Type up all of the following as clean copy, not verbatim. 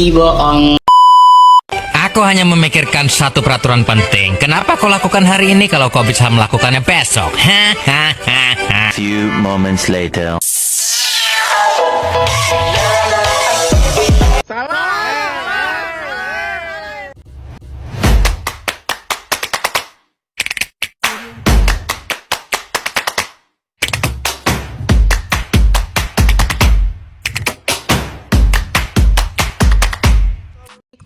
bohong. Aku hanya memikirkan satu peraturan penting. Kenapa kau lakukan hari ini kalau kau bisa melakukannya besok? Few moments later.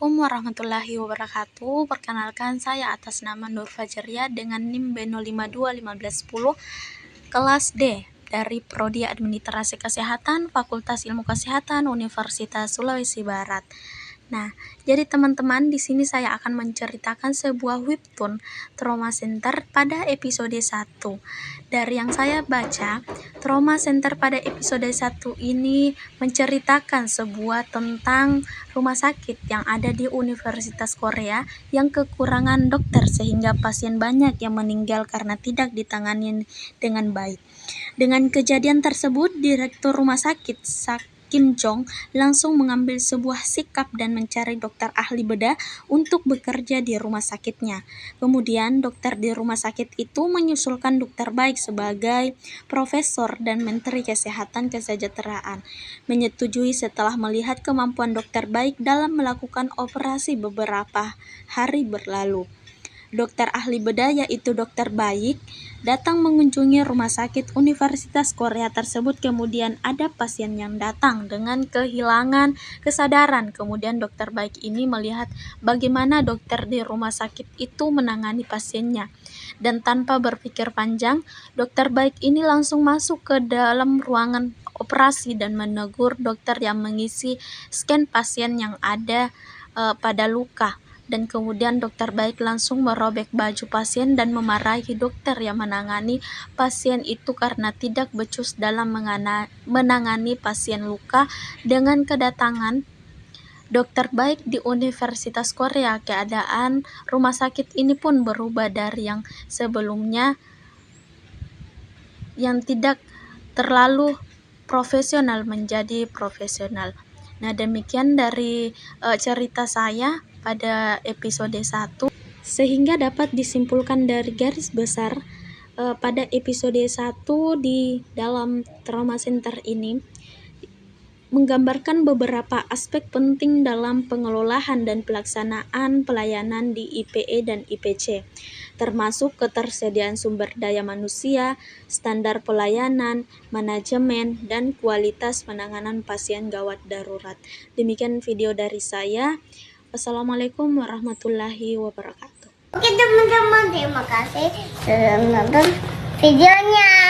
Assalamualaikum warahmatullahi wabarakatuh. Perkenalkan, saya atas nama Nur Fajria dengan NIM B0521510 kelas D dari Prodi Administrasi Kesehatan Fakultas Ilmu Kesehatan Universitas Sulawesi Barat. Nah, jadi teman-teman, di sini saya akan menceritakan sebuah webtoon Trauma Center pada episode 1. Dari yang saya baca, Trauma Center pada episode 1 ini menceritakan sebuah tentang rumah sakit yang ada di Universitas Korea yang kekurangan dokter sehingga pasien banyak yang meninggal karena tidak ditangani dengan baik. Dengan kejadian tersebut, Direktur Rumah Sakit Kim Jong langsung mengambil sebuah sikap dan mencari dokter ahli bedah untuk bekerja di rumah sakitnya. Kemudian dokter di rumah sakit itu menyusulkan dokter baik sebagai profesor dan menteri kesehatan kesejahteraan. Menyetujui setelah melihat kemampuan dokter baik dalam melakukan operasi beberapa hari berlalu. Dokter ahli bedah yaitu dokter baik datang mengunjungi rumah sakit Universitas Korea tersebut. Kemudian ada pasien yang datang dengan kehilangan kesadaran. Kemudian dokter baik ini melihat bagaimana dokter di rumah sakit itu menangani pasiennya. Dan tanpa berpikir panjang, dokter baik ini langsung masuk ke dalam ruangan operasi dan menegur dokter yang mengisi scan pasien yang ada pada luka. Dan kemudian dokter baik langsung merobek baju pasien dan memarahi dokter yang menangani pasien itu karena tidak becus dalam menangani pasien luka. Dengan kedatangan dokter baik di Universitas Korea, keadaan rumah sakit ini pun berubah dari yang sebelumnya yang tidak terlalu profesional menjadi profesional. Nah, demikian dari cerita saya pada episode 1, sehingga dapat disimpulkan dari garis besar pada episode 1 di dalam Trauma Center ini menggambarkan beberapa aspek penting dalam pengelolaan dan pelaksanaan pelayanan di IPE dan IPC, termasuk ketersediaan sumber daya manusia, standar pelayanan, manajemen, dan kualitas penanganan pasien gawat darurat. Demikian video dari saya. Wassalamualaikum warahmatullahi wabarakatuh. Oke teman-teman, terima kasih sudah menonton videonya.